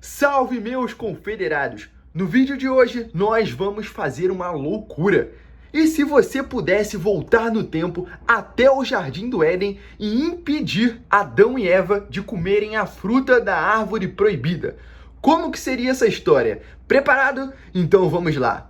Salve, meus confederados! No vídeo de hoje, nós vamos fazer uma loucura. E se você pudesse voltar no tempo até o Jardim do Éden e impedir Adão e Eva de comerem a fruta da árvore proibida? Como que seria essa história? Preparado? Então vamos lá!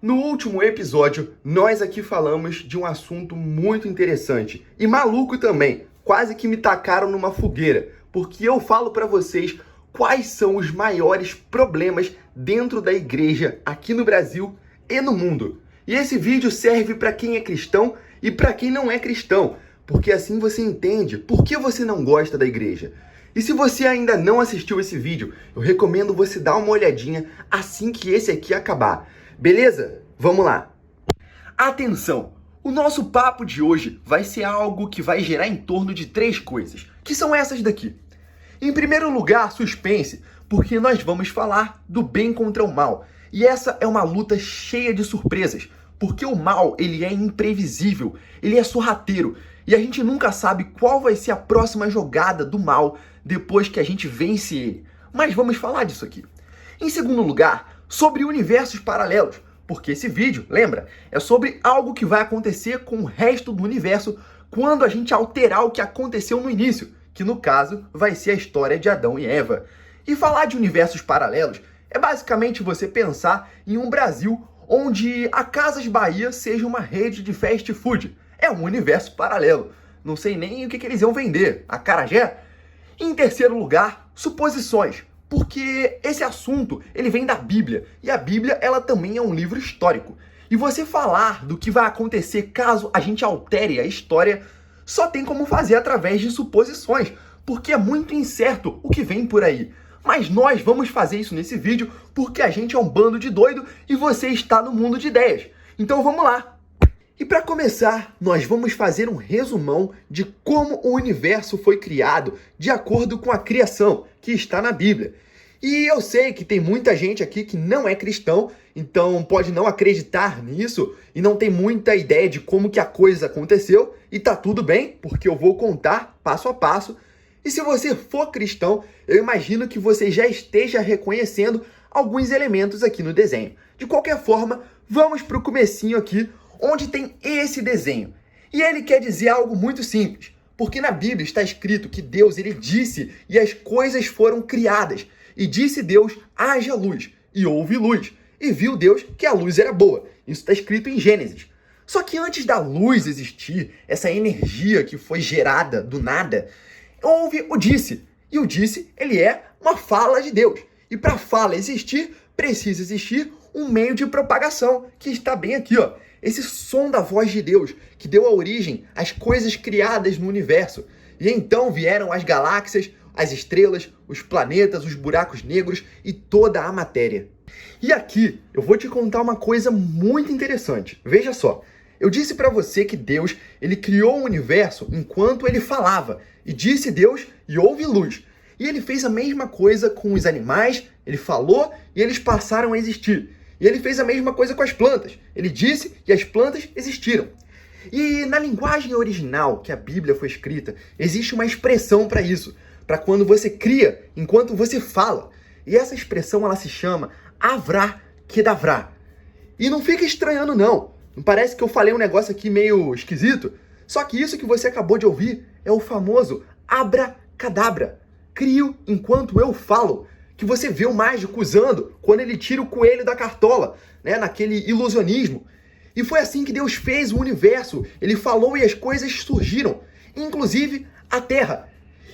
No último episódio, nós aqui falamos de um assunto muito interessante e maluco também. Quase que me tacaram numa fogueira, porque eu falo para vocês quais são os maiores problemas dentro da igreja aqui no Brasil e no mundo. E esse vídeo serve para quem é cristão e para quem não é cristão, porque assim você entende por que você não gosta da igreja. E se você ainda não assistiu esse vídeo, eu recomendo você dar uma olhadinha assim que esse aqui acabar. Beleza? Vamos lá! Atenção! O nosso papo de hoje vai ser algo que vai gerar em torno de 3 coisas, que são essas daqui. Em primeiro lugar, suspense, porque nós vamos falar do bem contra o mal. E essa é uma luta cheia de surpresas, porque o mal, ele é imprevisível, ele é sorrateiro, e a gente nunca sabe qual vai ser a próxima jogada do mal depois que a gente vence ele. Mas vamos falar disso aqui. Em segundo lugar, sobre universos paralelos, porque esse vídeo, lembra, é sobre algo que vai acontecer com o resto do universo quando a gente alterar o que aconteceu no início, que no caso vai ser a história de Adão e Eva. E falar de universos paralelos é basicamente você pensar em um Brasil onde a Casas Bahia seja uma rede de fast food. É um universo paralelo. Não sei nem o que eles iam vender, acarajé? Em terceiro lugar, suposições. Porque esse assunto, ele vem da Bíblia, e a Bíblia, ela também é um livro histórico. E você falar do que vai acontecer caso a gente altere a história, só tem como fazer através de suposições, porque é muito incerto o que vem por aí. Mas nós vamos fazer isso nesse vídeo porque a gente é um bando de doido e você está no mundo de ideias. Então vamos lá! E para começar, nós vamos fazer um resumão de como o universo foi criado de acordo com a criação, que está na Bíblia. E eu sei que tem muita gente aqui que não é cristão, então pode não acreditar nisso e não tem muita ideia de como que a coisa aconteceu, e tá tudo bem, porque eu vou contar passo a passo. E se você for cristão, eu imagino que você já esteja reconhecendo alguns elementos aqui no desenho. De qualquer forma, vamos para o comecinho aqui, onde tem esse desenho. E ele quer dizer algo muito simples, porque na Bíblia está escrito que Deus, ele disse e as coisas foram criadas. E disse Deus, haja luz, e houve luz. E viu Deus que a luz era boa. Isso está escrito em Gênesis. Só que antes da luz existir, essa energia que foi gerada do nada, houve o disse. E o disse, ele é uma fala de Deus. E para a fala existir, precisa existir um meio de propagação, que está bem aqui, ó. Esse som da voz de Deus, que deu a origem às coisas criadas no universo. E então vieram as galáxias, as estrelas, os planetas, os buracos negros e toda a matéria. E aqui eu vou te contar uma coisa muito interessante. Veja só, eu disse para você que Deus, ele criou o universo enquanto ele falava. E disse Deus e houve luz. E ele fez a mesma coisa com os animais, ele falou e eles passaram a existir. E ele fez a mesma coisa com as plantas. Ele disse e as plantas existiram. E na linguagem original que a Bíblia foi escrita, existe uma expressão para isso. Para quando você cria enquanto você fala. E essa expressão, ela se chama Avrá Kedavrá. E não fica estranhando não. Não parece que eu falei um negócio aqui meio esquisito? Só que isso que você acabou de ouvir é o famoso abracadabra. Crio enquanto eu falo. Que você vê o mágico usando quando ele tira o coelho da cartola, né, naquele ilusionismo. E foi assim que Deus fez o universo. Ele falou e as coisas surgiram, inclusive a terra.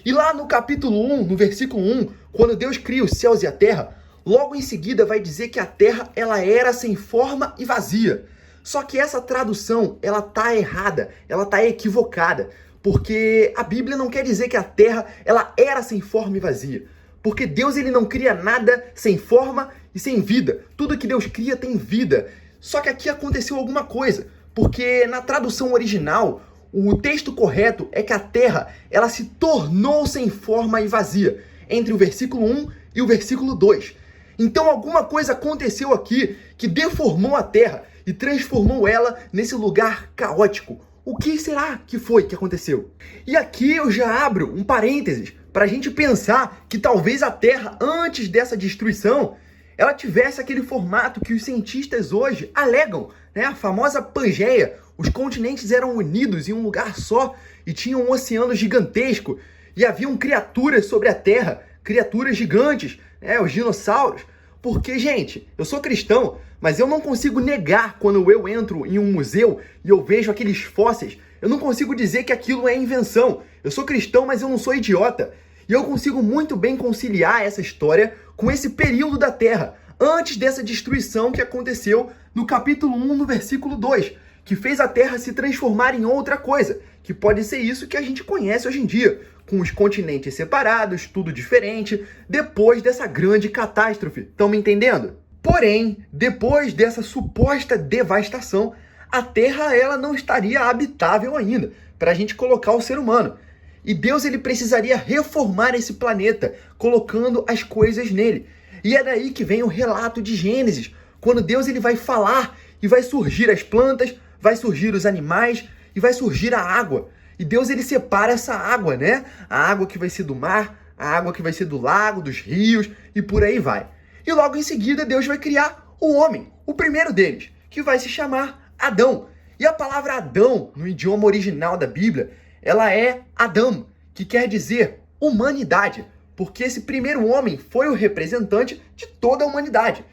E lá no capítulo 1, no versículo 1, quando Deus cria os céus e a terra, logo em seguida vai dizer que a terra, ela era sem forma e vazia. Só que essa tradução, ela tá errada, ela tá equivocada, porque a Bíblia não quer dizer que a terra, ela era sem forma e vazia. Porque Deus, ele não cria nada sem forma e sem vida. Tudo que Deus cria tem vida. Só que aqui aconteceu alguma coisa. Porque na tradução original, o texto correto é que a terra, ela se tornou sem forma e vazia. Entre o versículo 1 e o versículo 2. Então alguma coisa aconteceu aqui que deformou a terra e transformou ela nesse lugar caótico. O que será que foi que aconteceu? E aqui eu já abro um parênteses para a gente pensar que talvez a Terra, antes dessa destruição, ela tivesse aquele formato que os cientistas hoje alegam, né? A famosa Pangeia. Os continentes eram unidos em um lugar só e tinham um oceano gigantesco e haviam criaturas sobre a Terra, criaturas gigantes, né? Os dinossauros. Porque, gente, eu sou cristão, mas eu não consigo negar quando eu entro em um museu e eu vejo aqueles fósseis. Eu não consigo dizer que aquilo é invenção. Eu sou cristão, mas eu não sou idiota. E eu consigo muito bem conciliar essa história com esse período da Terra, antes dessa destruição que aconteceu no capítulo 1, no versículo 2, que fez a Terra se transformar em outra coisa, que pode ser isso que a gente conhece hoje em dia, com os continentes separados, tudo diferente, depois dessa grande catástrofe. Estão me entendendo? Porém, depois dessa suposta devastação, a Terra ela não estaria habitável ainda para a gente colocar o ser humano. E Deus ele precisaria reformar esse planeta, colocando as coisas nele. E é daí que vem o relato de Gênesis, quando Deus ele vai falar e vai surgir as plantas, vai surgir os animais e vai surgir a água. E Deus ele separa essa água, né? A água que vai ser do mar, a água que vai ser do lago, dos rios e por aí vai. E logo em seguida Deus vai criar o homem, o primeiro deles, que vai se chamar Adão. E a palavra Adão, no idioma original da Bíblia, ela é Adam, que quer dizer humanidade, porque esse primeiro homem foi o representante de toda a humanidade.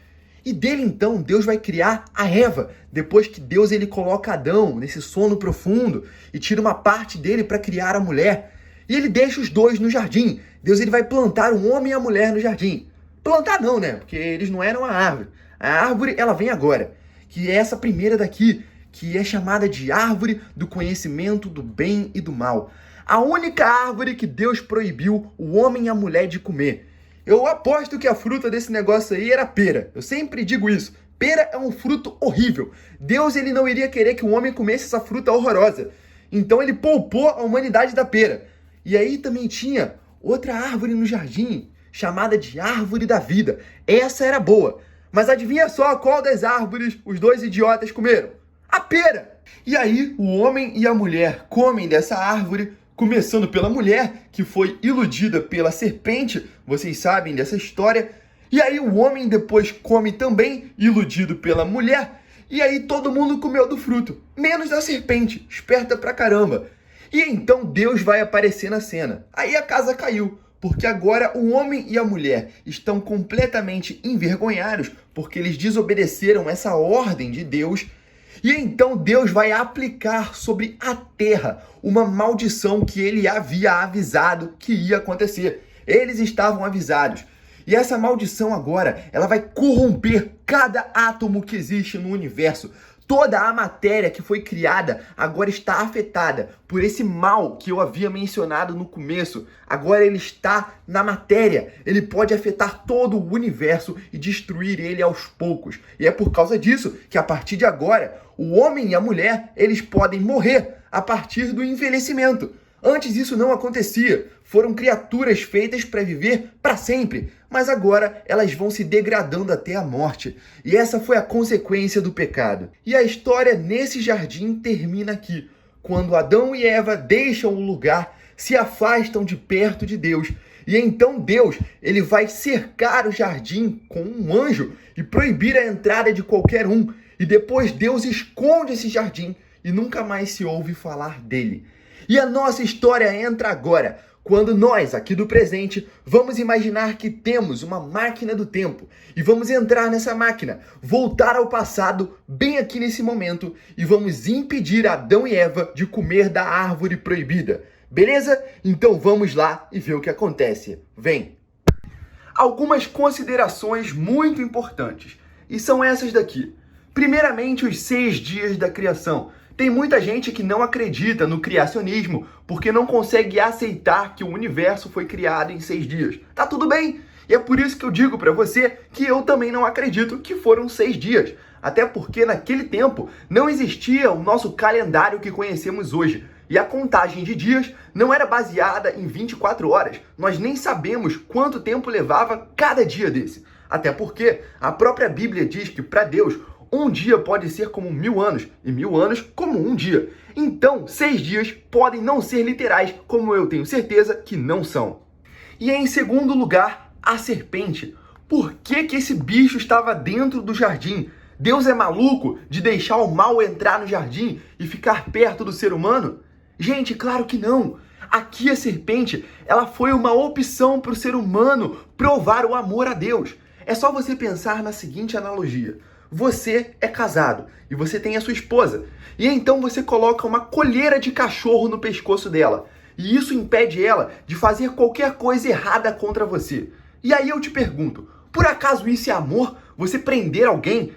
E dele então Deus vai criar a Eva, depois que Deus ele coloca Adão nesse sono profundo e tira uma parte dele para criar a mulher. E ele deixa os dois no jardim. Deus ele vai plantar o homem e a mulher no jardim. Plantar não, né? Porque eles não eram a árvore. A árvore ela vem agora, que é essa primeira daqui, que é chamada de árvore do conhecimento do bem e do mal. A única árvore que Deus proibiu o homem e a mulher de comer. Eu aposto que a fruta desse negócio aí era pera. Eu sempre digo isso. Pera é um fruto horrível. Deus ele não iria querer que o homem comesse essa fruta horrorosa. Então ele poupou a humanidade da pera. E aí também tinha outra árvore no jardim, chamada de árvore da vida. Essa era boa. Mas adivinha só qual das árvores os dois idiotas comeram? A pera! E aí o homem e a mulher comem dessa árvore, começando pela mulher, que foi iludida pela serpente, vocês sabem dessa história. E aí o homem depois come também, iludido pela mulher. E aí todo mundo comeu do fruto, menos a serpente, esperta pra caramba. E então Deus vai aparecer na cena. Aí a casa caiu, porque agora o homem e a mulher estão completamente envergonhados, porque eles desobedeceram essa ordem de Deus. E então Deus vai aplicar sobre a terra uma maldição que ele havia avisado que ia acontecer. Eles estavam avisados. E essa maldição agora, ela vai corromper cada átomo que existe no universo. Toda a matéria que foi criada agora está afetada por esse mal que eu havia mencionado no começo. Agora ele está na matéria. Ele pode afetar todo o universo e destruir ele aos poucos. E é por causa disso que a partir de agora, o homem e a mulher, eles podem morrer a partir do envelhecimento. Antes isso não acontecia. Foram criaturas feitas para viver para sempre. Mas agora elas vão se degradando até a morte. E essa foi a consequência do pecado. E a história nesse jardim termina aqui, quando Adão e Eva deixam o lugar, se afastam de perto de Deus. E então Deus, ele vai cercar o jardim com um anjo e proibir a entrada de qualquer um. E depois Deus esconde esse jardim e nunca mais se ouve falar dele. E a nossa história entra agora, quando nós, aqui do presente, vamos imaginar que temos uma máquina do tempo e vamos entrar nessa máquina, voltar ao passado, bem aqui nesse momento, e vamos impedir Adão e Eva de comer da árvore proibida. Beleza? Então vamos lá e ver o que acontece. Vem! Algumas considerações muito importantes, e são essas daqui. Primeiramente, os 6 dias da criação. Tem muita gente que não acredita no criacionismo porque não consegue aceitar que o universo foi criado em 6 dias. Tá tudo bem. E é por isso que eu digo para você que eu também não acredito que foram 6 dias. Até porque naquele tempo não existia o nosso calendário que conhecemos hoje. E a contagem de dias não era baseada em 24 horas. Nós nem sabemos quanto tempo levava cada dia desse. Até porque a própria Bíblia diz que para Deus, um dia pode ser como 1000 anos, e 1000 anos como um dia. Então, 6 dias podem não ser literais, como eu tenho certeza que não são. E em segundo lugar, a serpente. Por que esse bicho estava dentro do jardim? Deus é maluco de deixar o mal entrar no jardim e ficar perto do ser humano? Gente, claro que não. Aqui a serpente, ela foi uma opção para o ser humano provar o amor a Deus. É só você pensar na seguinte analogia. Você é casado e você tem a sua esposa. E então você coloca uma coleira de cachorro no pescoço dela. E isso impede ela de fazer qualquer coisa errada contra você. E aí eu te pergunto, por acaso isso é amor? Você prender alguém?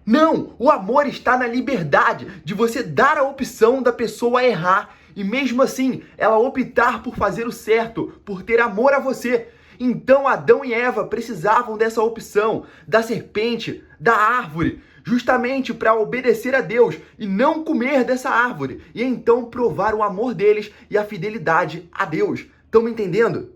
Não, o amor está na liberdade de você dar a opção da pessoa errar e mesmo assim ela optar por fazer o certo, por ter amor a você. Então Adão e Eva precisavam dessa opção, da serpente, da árvore, justamente para obedecer a Deus e não comer dessa árvore e então provar o amor deles e a fidelidade a Deus. Estão me entendendo?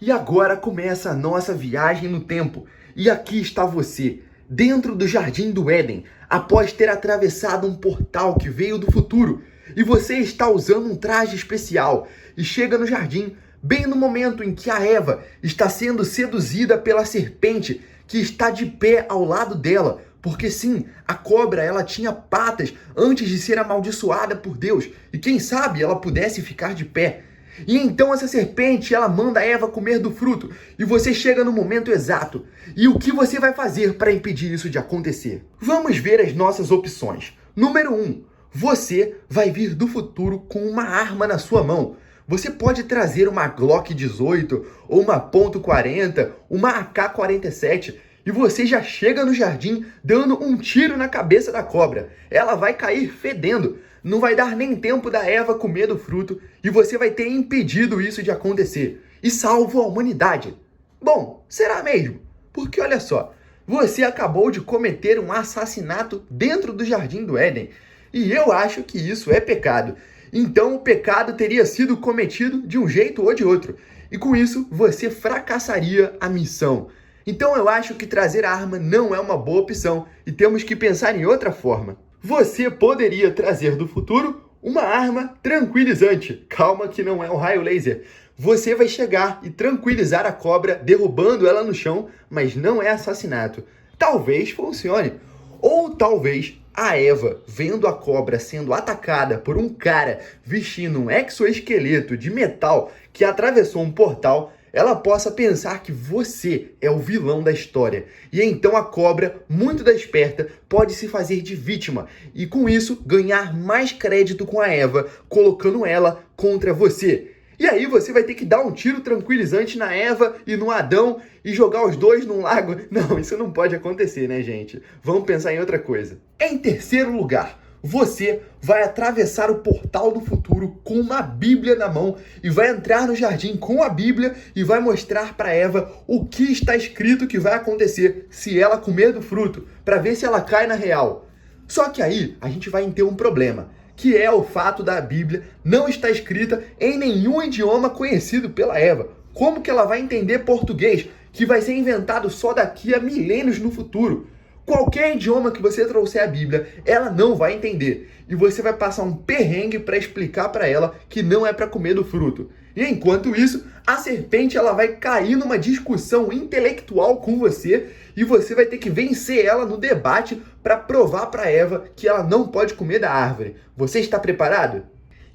E agora começa a nossa viagem no tempo. E aqui está você, dentro do Jardim do Éden, após ter atravessado um portal que veio do futuro, e você está usando um traje especial e chega no jardim bem no momento em que a Eva está sendo seduzida pela serpente que está de pé ao lado dela, porque sim, a cobra ela tinha patas antes de ser amaldiçoada por Deus, e quem sabe ela pudesse ficar de pé. E então essa serpente, ela manda a Eva comer do fruto, e você chega no momento exato. E o que você vai fazer para impedir isso de acontecer? Vamos ver as nossas opções. Número 1, você vai vir do futuro com uma arma na sua mão. Você pode trazer uma Glock 18, ou uma .40, uma AK-47, e você já chega no jardim dando um tiro na cabeça da cobra. Ela vai cair fedendo. Não vai dar nem tempo da Eva comer do fruto e você vai ter impedido isso de acontecer e salvo a humanidade. Bom, será mesmo? Porque olha só, você acabou de cometer um assassinato dentro do Jardim do Éden e eu acho que isso é pecado. Então o pecado teria sido cometido de um jeito ou de outro e com isso você fracassaria a missão. Então eu acho que trazer arma não é uma boa opção e temos que pensar em outra forma. Você poderia trazer do futuro uma arma tranquilizante. Calma que não é um raio laser. Você vai chegar e tranquilizar a cobra derrubando ela no chão, mas não é assassinato. Talvez funcione. Ou talvez a Eva, vendo a cobra sendo atacada por um cara vestindo um exoesqueleto de metal que atravessou um portal, ela possa pensar que você é o vilão da história. E então a cobra, muito da esperta, pode se fazer de vítima e com isso ganhar mais crédito com a Eva, colocando ela contra você. E aí você vai ter que dar um tiro tranquilizante na Eva e no Adão e jogar os dois num lago. Não, isso não pode acontecer, né, gente? Vamos pensar em outra coisa. Em terceiro lugar, você vai atravessar o portal do futuro com uma Bíblia na mão e vai entrar no jardim com a Bíblia e vai mostrar para Eva o que está escrito que vai acontecer se ela comer do fruto, para ver se ela cai na real. Só que aí a gente vai ter um problema, que é o fato da Bíblia não estar escrita em nenhum idioma conhecido pela Eva. Como que ela vai entender português, que vai ser inventado só daqui a milênios no futuro? Qualquer idioma que você trouxer a Bíblia, ela não vai entender. E você vai passar um perrengue para explicar para ela que não é para comer do fruto. E enquanto isso, a serpente ela vai cair numa discussão intelectual com você e você vai ter que vencer ela no debate para provar para Eva que ela não pode comer da árvore. Você está preparado?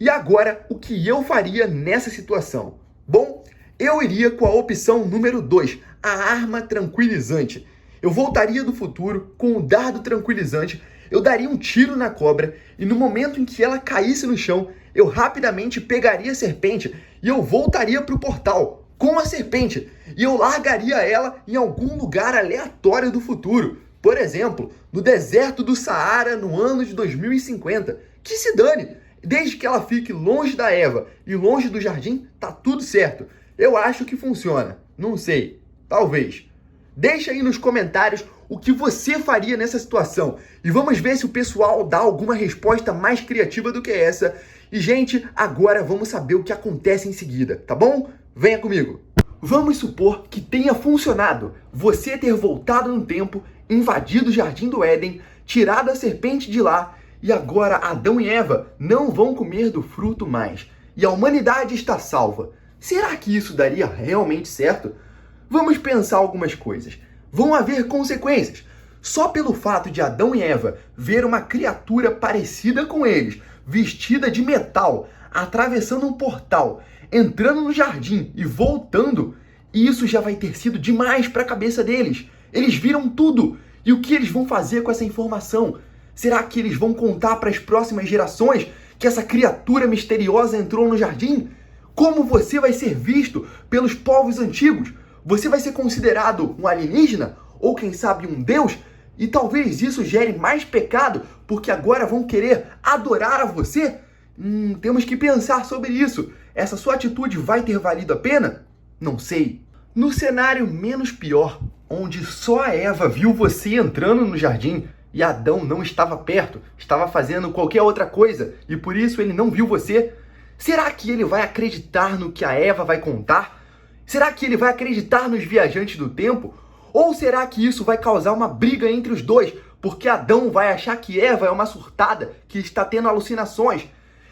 E agora, o que eu faria nessa situação? Bom, eu iria com a opção número 2, a arma tranquilizante. Eu voltaria do futuro com o dardo tranquilizante, eu daria um tiro na cobra e no momento em que ela caísse no chão, eu rapidamente pegaria a serpente e eu voltaria para o portal com a serpente e eu largaria ela em algum lugar aleatório do futuro. Por exemplo, no deserto do Saara no ano de 2050. Que se dane! Desde que ela fique longe da Eva e longe do jardim, tá tudo certo. Eu acho que funciona. Não sei. Talvez. Deixa aí nos comentários o que você faria nessa situação. E vamos ver se o pessoal dá alguma resposta mais criativa do que essa. E, gente, agora vamos saber o que acontece em seguida, tá bom? Venha comigo. Vamos supor que tenha funcionado. Você ter voltado no tempo, invadido o Jardim do Éden, tirado a serpente de lá e agora Adão e Eva não vão comer do fruto mais, e a humanidade está salva. Será que isso daria realmente certo? Vamos pensar algumas coisas. Vão haver consequências. Só pelo fato de Adão e Eva ver uma criatura parecida com eles, vestida de metal, atravessando um portal, entrando no jardim e voltando, isso já vai ter sido demais para a cabeça deles. Eles viram tudo. E o que eles vão fazer com essa informação? Será que eles vão contar para as próximas gerações que essa criatura misteriosa entrou no jardim? Como você vai ser visto pelos povos antigos? Você vai ser considerado um alienígena? Ou quem sabe um deus? E talvez isso gere mais pecado, porque agora vão querer adorar a você? Temos que pensar sobre isso. Essa sua atitude vai ter valido a pena? Não sei. No cenário menos pior, onde só a Eva viu você entrando no jardim e Adão não estava perto, estava fazendo qualquer outra coisa e por isso ele não viu você, será que ele vai acreditar no que a Eva vai contar? Será que ele vai acreditar nos viajantes do tempo? Ou será que isso vai causar uma briga entre os dois, porque Adão vai achar que Eva é uma surtada que está tendo alucinações?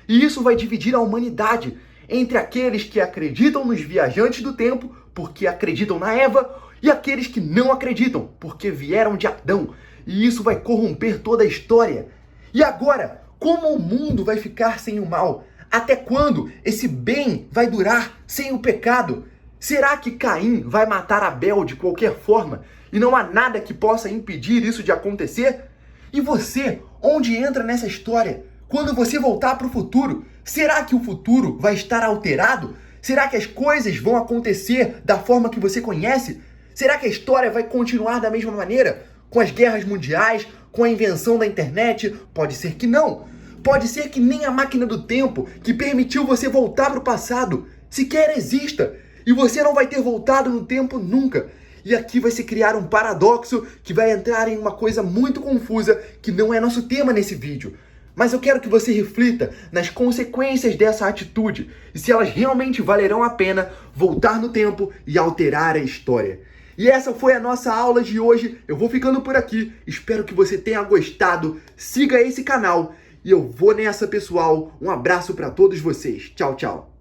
E isso vai dividir a humanidade entre aqueles que acreditam nos viajantes do tempo, porque acreditam na Eva, e aqueles que não acreditam, porque vieram de Adão. E isso vai corromper toda a história. E agora, como o mundo vai ficar sem o mal? Até quando esse bem vai durar sem o pecado? Será que Caim vai matar Abel de qualquer forma e não há nada que possa impedir isso de acontecer? E você, onde entra nessa história? Quando você voltar para o futuro, será que o futuro vai estar alterado? Será que as coisas vão acontecer da forma que você conhece? Será que a história vai continuar da mesma maneira? Com as guerras mundiais, com a invenção da internet? Pode ser que não. Pode ser que nem a máquina do tempo que permitiu você voltar para o passado sequer exista. E você não vai ter voltado no tempo nunca. E aqui vai se criar um paradoxo que vai entrar em uma coisa muito confusa que não é nosso tema nesse vídeo. Mas eu quero que você reflita nas consequências dessa atitude e se elas realmente valerão a pena voltar no tempo e alterar a história. E essa foi a nossa aula de hoje. Eu vou ficando por aqui. Espero que você tenha gostado. Siga esse canal. E eu vou nessa, pessoal. Um abraço para todos vocês. Tchau, tchau.